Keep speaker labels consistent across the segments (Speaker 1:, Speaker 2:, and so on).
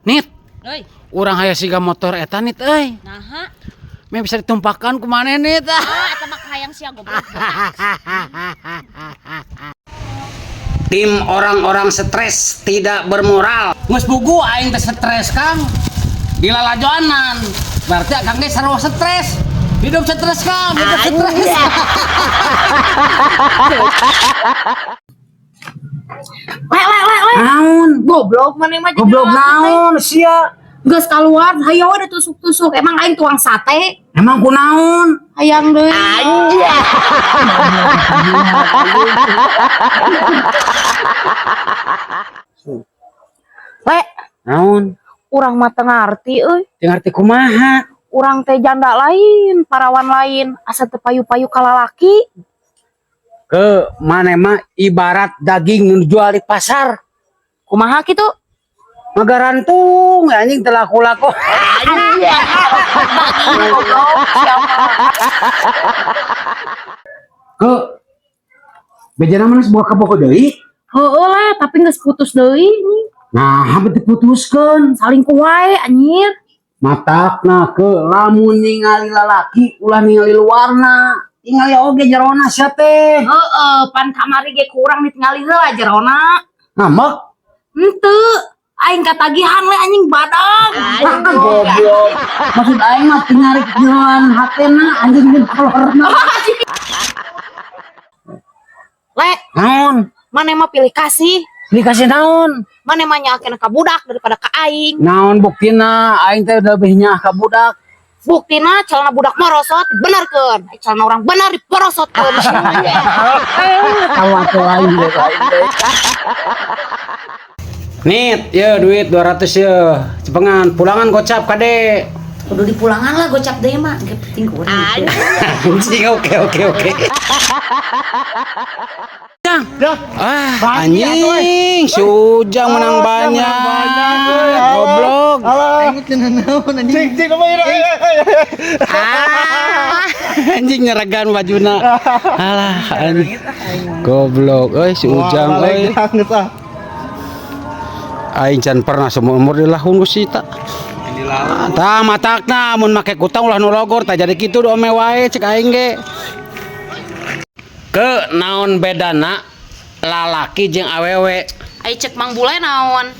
Speaker 1: Nit,
Speaker 2: Euy,
Speaker 1: urang hayang siga motor eta nit euy.
Speaker 2: naha?
Speaker 1: Me bisa ditumpahkan ku maneh nit.
Speaker 2: Eta mah hayang sia goblok.
Speaker 1: Tim orang-orang stres tidak bermoral. Geus bugu aing teh stres Kang. Di lalajoanan. Berarti akang ge sarua stres. Hidup stres Kang, hidup stres.
Speaker 3: Le.
Speaker 1: Naon?
Speaker 3: Goblok mana mah jadi
Speaker 1: Goblok
Speaker 3: lalaki teh.
Speaker 1: naon sia?
Speaker 3: Geus kaluar, hayo we tusuk-tusuk. Emang aing tuang sate.
Speaker 1: Emang ku naon?
Speaker 3: Hayang deui. Le,
Speaker 1: Naon?
Speaker 3: urang mah teu ngarti euy.
Speaker 1: Teu ngarti kumaha?
Speaker 3: Urang teh janda lain, parawan lain, asa teu payu-payu ka lalaki.
Speaker 1: Ke maneh mah ibarat daging nu dijual di pasar.
Speaker 3: Kumaha kitu?
Speaker 1: Magarantung anjing teu laku-laku. Ke bejana mana sebuah kabogo deui?
Speaker 3: Heueuh lah, tapi geus putus deui.
Speaker 1: Nah, hampir diputuskeun.
Speaker 3: Saling wae anjir.
Speaker 1: Matakna ke lamun ningali lalaki ulah ningali luarna, ningali oge jerona sia teh.
Speaker 3: Heeh, pan kamari ge kurang ditinggali heula jerona.
Speaker 1: Ngambek.
Speaker 3: Henteu, aing katagihan we anjing badag.
Speaker 1: Goblok. Maksud aing mah tingari jeroan hatena anjing jeung kolorna.
Speaker 3: Le,
Speaker 1: Naon?
Speaker 3: mana mah pilih kasih.
Speaker 1: Dikasih naon?
Speaker 3: Mana mah nyakeun ka budak daripada ka aing.
Speaker 1: Naon buktina aing teh lebih nyah ka budak.
Speaker 3: Buktina celana budak merosot benerkeun. Celana orang bener diporosotkeun.
Speaker 1: Tahu atuh lain deh. Nit, ya duit 200 ya. Cepengan pulangan gocap kade.
Speaker 3: Kudu dipulangan lah gocap deui mah, ge penting ku urang.
Speaker 1: Anjing oke. Anjing, Sujang menang banyak. Goblok. Anjing nyeragan bajuna. Alah, anjing. Goblok euy si Ujang euy. Aing can pernah seumur umur dilahun ku sita. Tah matakna mun make kutang ulah nu logor tah jadi kitu dome wae cek aing ge. Ke naon bedana lalaki jeung awewe?
Speaker 3: Ai cek Mang Bule naon?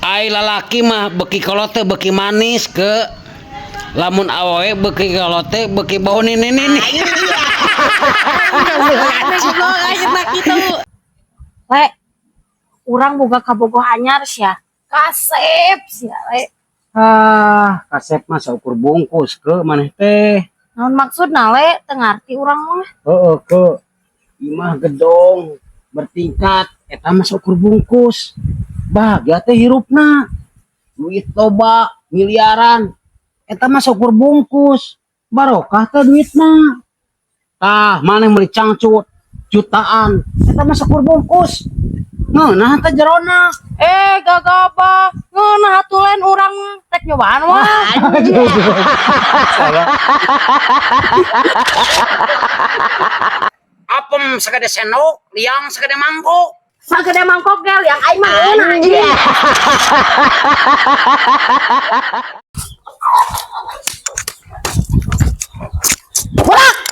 Speaker 1: Ai lalaki mah beuki kolote beuki manis ke lamun awewe beuki kolote beuki bau nini.
Speaker 3: Le, urang boga kabogoh anyar sia. Kasep sia le.
Speaker 1: Kasep mah saukur bungkus ke maneh teh.
Speaker 3: Naon maksudna le? Teu ngarti urang mah.
Speaker 1: Heeh ke imah gedong bertingkat eta mah saukur bungkus. Bahagia teh hirupna. Duit loba miliaran eta mah saukur bungkus. Barokah teh duitna. Tah maneh meuli cangcut jutaan eta mah saukur bungkus. Ngeunah teh jerona.
Speaker 3: Gagaba. Ngeunah atulen urang rek nyobaan wah.
Speaker 1: Apem sagede sendok, liang sagede mangkok.
Speaker 3: Sagede mangkok gel yang aing mah ngeunah anjing.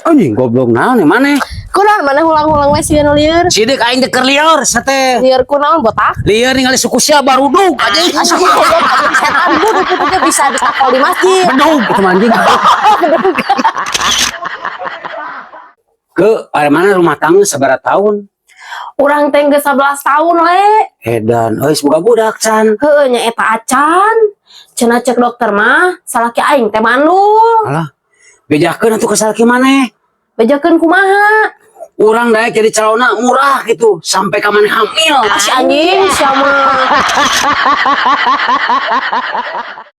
Speaker 1: Anjing goblok naon maneh?
Speaker 3: Kunaon mana hulang-hulang we sieun lieur?
Speaker 1: Sidik aing teh keur lieur sate.
Speaker 3: Lieur kunaon botak?
Speaker 1: Lieur ningali suku sia barudug anjing.
Speaker 3: Asup goblok anjing setan buduk itu bisa ditakol di masjid.
Speaker 1: Bedug gitu anjing. Ke are mana rumah tangga sabaraha tahun?
Speaker 3: Urang teh geus 11 tahun we.
Speaker 1: Edan, euy boga budak can.
Speaker 3: Heueuh nya eta acan. Cenah cek dokter mah salaki aing teh mandul.
Speaker 1: Alah. Bejakeun atuh ka salaki maneh.
Speaker 3: Bejakeun kumaha?
Speaker 1: Urang daek jadi calona murah gitu sampai ka maneh hamil.
Speaker 3: Si anjing sia mah.